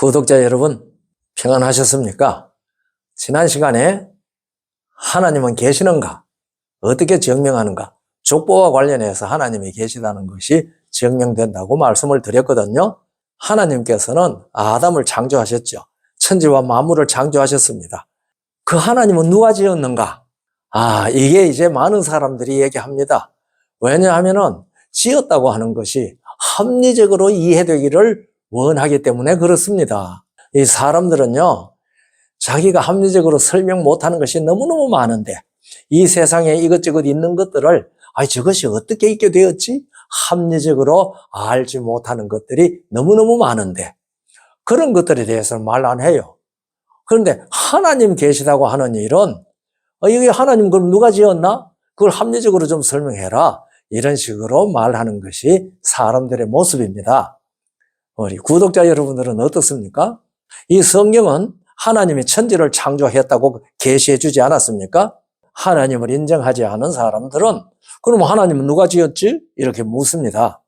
구독자 여러분, 평안하셨습니까? 지난 시간에 하나님은 계시는가? 어떻게 증명하는가? 족보와 관련해서 하나님이 계시다는 것이 증명된다고 말씀을 드렸거든요. 하나님께서는 아담을 창조하셨죠. 천지와 만물을 창조하셨습니다. 그 하나님은 누가 지었는가? 이게 이제 많은 사람들이 얘기합니다. 왜냐하면은 지었다고 하는 것이 합리적으로 이해되기를 원하기 때문에 그렇습니다. 이 사람들은요, 자기가 합리적으로 설명 못하는 것이 너무너무 많은데 이 세상에 이것저것 있는 것들을 저것이 어떻게 있게 되었지? 합리적으로 알지 못하는 것들이 너무너무 많은데 그런 것들에 대해서는 말 안 해요. 그런데 하나님 계시다고 하는 일은 이게 하나님 그럼 누가 지었나? 그걸 합리적으로 좀 설명해라. 이런 식으로 말하는 것이 사람들의 모습입니다. 우리 구독자 여러분들은 어떻습니까? 이 성경은 하나님이 천지를 창조했다고 계시해 주지 않았습니까? 하나님을 인정하지 않은 사람들은 그럼 하나님은 누가 지었지? 이렇게 묻습니다.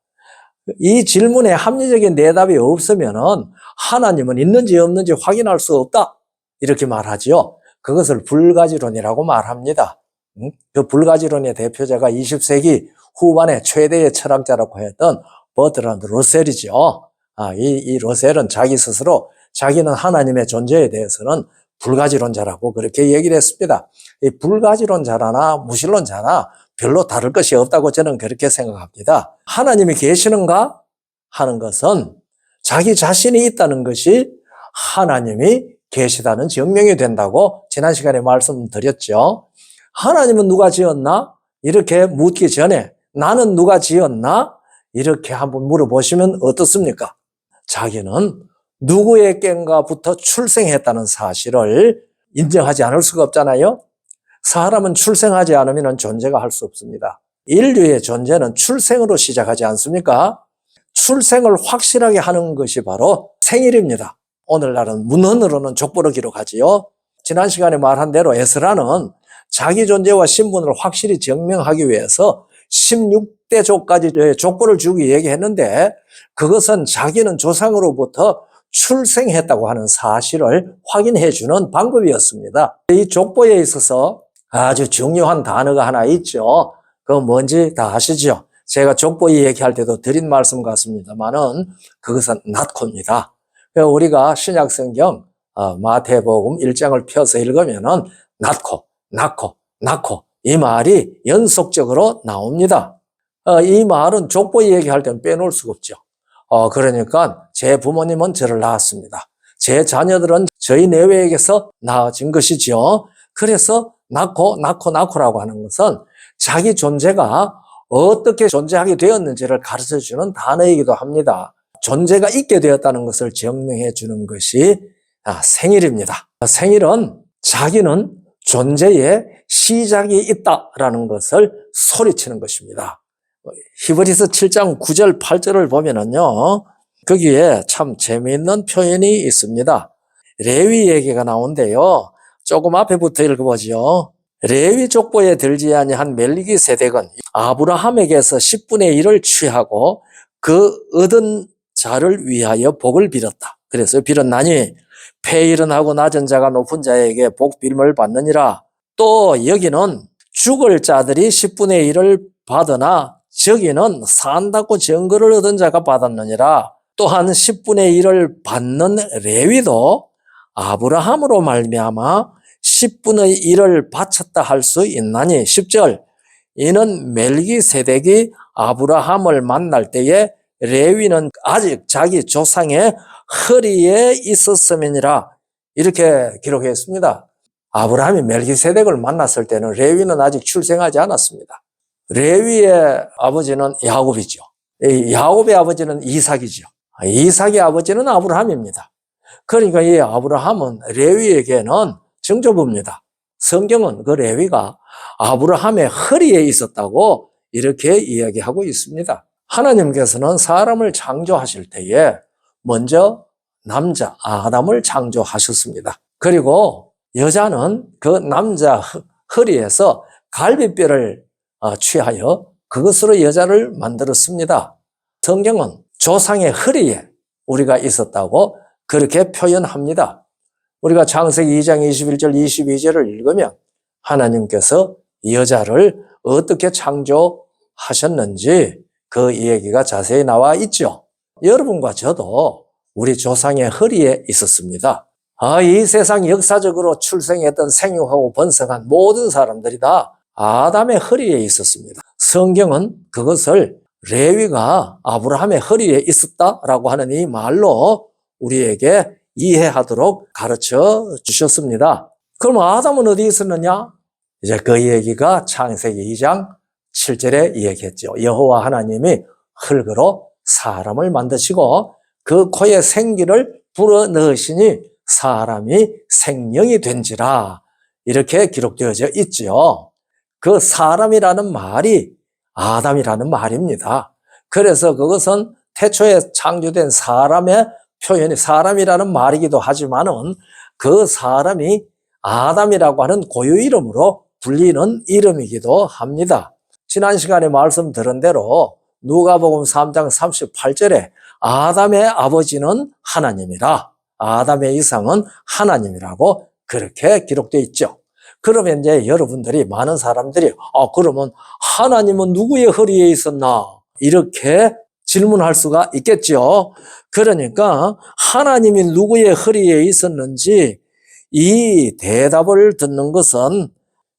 이 질문에 합리적인 대답이 없으면은 하나님은 있는지 없는지 확인할 수 없다. 이렇게 말하지요. 그것을 불가지론이라고 말합니다. 그 불가지론의 대표자가 20세기 후반에 최대의 철학자라고 했던 버트란드 러셀이죠. 이 러셀은 자기 스스로 자기는 하나님의 존재에 대해서는 불가지론자라고 그렇게 얘기를 했습니다. 이 불가지론자나 무신론자나 별로 다를 것이 없다고 저는 그렇게 생각합니다. 하나님이 계시는가 하는 것은 자기 자신이 있다는 것이 하나님이 계시다는 증명이 된다고 지난 시간에 말씀드렸죠. 하나님은 누가 지었나? 이렇게 묻기 전에 나는 누가 지었나? 이렇게 한번 물어보시면 어떻습니까? 자기는 누구의 깹가부터 출생했다는 사실을 인정하지 않을 수가 없잖아요. 사람은 출생하지 않으면 존재가 할 수 없습니다. 인류의 존재는 출생으로 시작하지 않습니까? 출생을 확실하게 하는 것이 바로 생일입니다. 오늘날은 문헌으로는 족보를 기록하지요. 지난 시간에 말한 대로 에스라는 자기 존재와 신분을 확실히 증명하기 위해서 16대족까지 족보를 주기 얘기했는데 그것은 자기는 조상으로부터 출생했다고 하는 사실을 확인해 주는 방법이었습니다. 이 족보에 있어서 아주 중요한 단어가 하나 있죠. 그건 뭔지 다 아시죠? 제가 족보 얘기할 때도 드린 말씀 같습니다만은 그것은 낳고입니다. 우리가 신약성경 마태복음 1장을 펴서 읽으면은 낳고 이 말이 연속적으로 나옵니다. 이 말은 족보 얘기할 때는 빼놓을 수가 없죠. 그러니까 제 부모님은 저를 낳았습니다. 제 자녀들은 저희 내외에게서 낳아진 것이죠. 그래서 낳고라고 하는 것은 자기 존재가 어떻게 존재하게 되었는지를 가르쳐주는 단어이기도 합니다. 존재가 있게 되었다는 것을 증명해 주는 것이 생일입니다. 생일은 자기는 존재의 시작이 있다라는 것을 소리치는 것입니다. 히브리서 7장 9절 8절을 보면은요, 거기에 참 재미있는 표현이 있습니다. 레위 얘기가 나오는데요. 조금 앞에부터 읽어보죠. 레위 족보에 들지 아니한 멜기세덱은 아브라함에게서 10분의 1을 취하고 그 얻은 자를 위하여 복을 빌었다. 그래서 빌었나니 폐일은 하고 낮은 자가 높은 자에게 복 빌음을 받느니라. 또 여기는 죽을 자들이 10분의 1을 받으나 저기는 산다고 증거를 얻은 자가 받았느니라. 또한 10분의 1을 받는 레위도 아브라함으로 말미암아 10분의 1을 바쳤다 할 수 있나니 10절 이는 멜기세덱이 아브라함을 만날 때에 레위는 아직 자기 조상의 허리에 있었음이니라. 이렇게 기록했습니다. 아브라함이 멜기세덱을 만났을 때는 레위는 아직 출생하지 않았습니다. 레위의 아버지는 야곱이죠. 야곱의 아버지는 이삭이죠. 이삭의 아버지는 아브라함입니다. 그러니까 이 아브라함은 레위에게는 증조부입니다. 성경은 그 레위가 아브라함의 허리에 있었다고 이렇게 이야기하고 있습니다. 하나님께서는 사람을 창조하실 때에 먼저 남자 아담을 창조하셨습니다. 그리고 여자는 그 남자 허리에서 갈비뼈를 취하여 그것으로 여자를 만들었습니다. 성경은 조상의 허리에 우리가 있었다고 그렇게 표현합니다. 우리가 창세기 2장 21절 22절을 읽으면 하나님께서 여자를 어떻게 창조하셨는지 그 이야기가 자세히 나와 있죠. 여러분과 저도 우리 조상의 허리에 있었습니다. 이 세상 역사적으로 출생했던 생육하고 번성한 모든 사람들이 다 아담의 허리에 있었습니다. 성경은 그것을 레위가 아브라함의 허리에 있었다라고 하는 이 말로 우리에게 이해하도록 가르쳐 주셨습니다. 그럼 아담은 어디 있었느냐? 이제 그 얘기가 창세기 2장 7절에 이야기했죠. 여호와 하나님이 흙으로 사람을 만드시고 그 코에 생기를 불어넣으시니 사람이 생명이 된지라 이렇게 기록되어져 있죠. 그 사람이라는 말이 아담이라는 말입니다. 그래서 그것은 태초에 창조된 사람의 표현이 사람이라는 말이기도 하지만은 그 사람이 아담이라고 하는 고유 이름으로 불리는 이름이기도 합니다. 지난 시간에 말씀 들은 대로 누가복음 3장 38절에 아담의 아버지는 하나님이라 아담의 이상은 하나님이라고 그렇게 기록되어 있죠. 그러면 이제 여러분들이 많은 사람들이 그러면 하나님은 누구의 허리에 있었나? 이렇게 질문할 수가 있겠죠. 그러니까 하나님이 누구의 허리에 있었는지 이 대답을 듣는 것은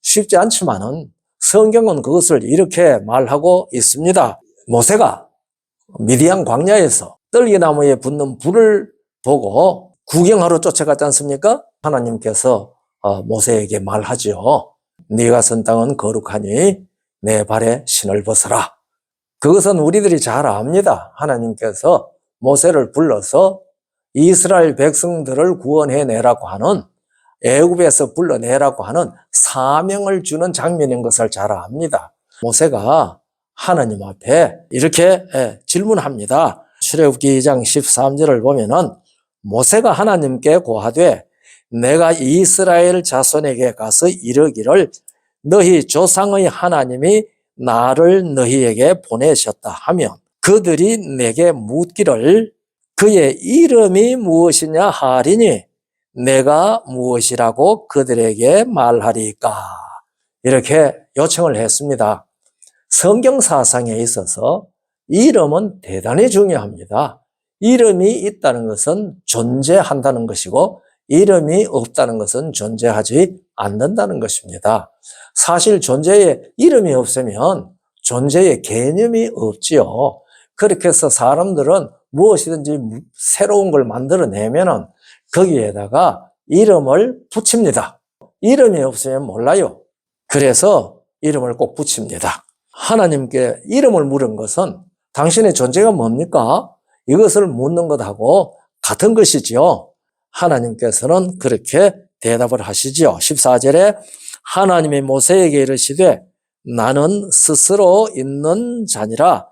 쉽지 않지만은 성경은 그것을 이렇게 말하고 있습니다. 모세가 미디안 광야에서 떨기나무에 붙는 불을 보고 구경하러 쫓아갔지 않습니까? 하나님께서 모세에게 말하죠. 네가 선 땅은 거룩하니 내 발에 신을 벗어라. 그것은 우리들이 잘 압니다. 하나님께서 모세를 불러서 이스라엘 백성들을 구원해내라고 하는 애굽에서 불러내라고 하는 사명을 주는 장면인 것을 잘 압니다. 모세가 하나님 앞에 이렇게 질문합니다. 출애굽기 2장 13절을 보면은 모세가 하나님께 고하되 내가 이스라엘 자손에게 가서 이르기를 너희 조상의 하나님이 나를 너희에게 보내셨다 하면 그들이 내게 묻기를 그의 이름이 무엇이냐 하리니 내가 무엇이라고 그들에게 말하리까? 이렇게 요청을 했습니다. 성경 사상에 있어서 이름은 대단히 중요합니다. 이름이 있다는 것은 존재한다는 것이고 이름이 없다는 것은 존재하지 않는다는 것입니다. 사실 존재에 이름이 없으면 존재의 개념이 없지요. 그렇게 해서 사람들은 무엇이든지 새로운 걸 만들어내면은 거기에다가 이름을 붙입니다. 이름이 없으면 몰라요. 그래서 이름을 꼭 붙입니다. 하나님께 이름을 물은 것은 당신의 존재가 뭡니까? 이것을 묻는 것하고 같은 것이지요. 하나님께서는 그렇게 대답을 하시지요. 14절에 하나님이 모세에게 이르시되 나는 스스로 있는 자니라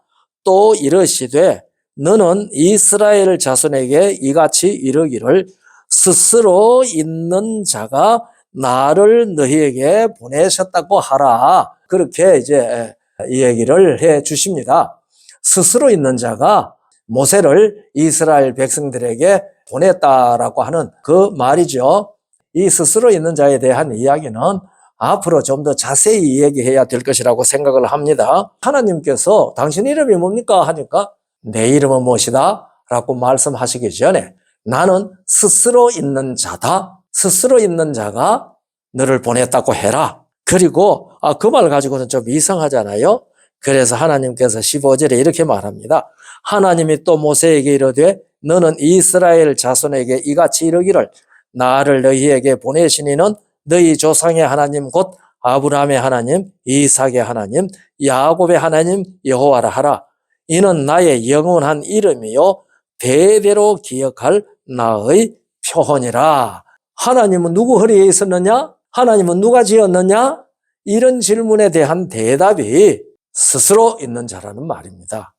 또 이르시되 너는 이스라엘 자손에게 이같이 이르기를 스스로 있는 자가 나를 너희에게 보내셨다고 하라. 그렇게 이제 이 얘기를 해 주십니다. 스스로 있는 자가 모세를 이스라엘 백성들에게 보냈다라고 하는 그 말이죠. 이 스스로 있는 자에 대한 이야기는 앞으로 좀 더 자세히 이야기해야 될 것이라고 생각을 합니다. 하나님께서 당신 이름이 뭡니까? 하니까 내 이름은 무엇이다? 라고 말씀하시기 전에 나는 스스로 있는 자다. 스스로 있는 자가 너를 보냈다고 해라. 그리고 그 말 가지고는 좀 이상하잖아요. 그래서 하나님께서 15절에 이렇게 말합니다. 하나님이 또 모세에게 이르되 너는 이스라엘 자손에게 이같이 이르기를 나를 너희에게 보내시니는 너희 조상의 하나님 곧 아브라함의 하나님, 이삭의 하나님, 야곱의 하나님 여호와라 하라. 이는 나의 영원한 이름이요 대대로 기억할 나의 표현이라. 하나님은 누구 허리에 있었느냐? 하나님은 누가 지었느냐? 이런 질문에 대한 대답이 스스로 있는 자라는 말입니다.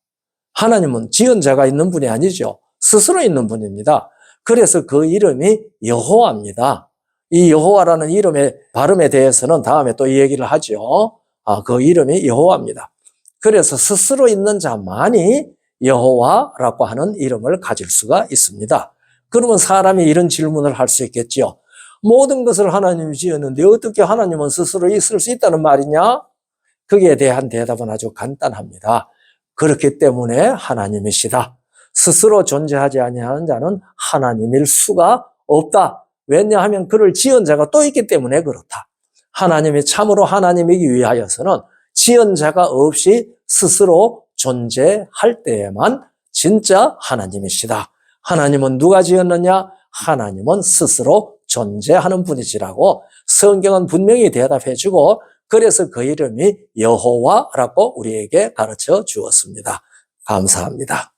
하나님은 지은 자가 있는 분이 아니죠. 스스로 있는 분입니다. 그래서 그 이름이 여호와입니다. 이 여호와라는 이름의 발음에 대해서는 다음에 또 이 얘기를 하죠. 그 이름이 여호와입니다. 그래서 스스로 있는 자만이 여호와라고 하는 이름을 가질 수가 있습니다. 그러면 사람이 이런 질문을 할 수 있겠죠. 모든 것을 하나님이 지었는데 어떻게 하나님은 스스로 있을 수 있다는 말이냐? 거기에 대한 대답은 아주 간단합니다. 그렇기 때문에 하나님이시다. 스스로 존재하지 아니하는 자는 하나님일 수가 없다. 왜냐하면 그를 지은 자가 또 있기 때문에 그렇다. 하나님이 참으로 하나님이기 위하여서는 지은 자가 없이 스스로 존재할 때에만 진짜 하나님이시다. 하나님은 누가 지었느냐? 하나님은 스스로 존재하는 분이시라고 성경은 분명히 대답해 주고, 그래서 그 이름이 여호와라고 우리에게 가르쳐 주었습니다. 감사합니다.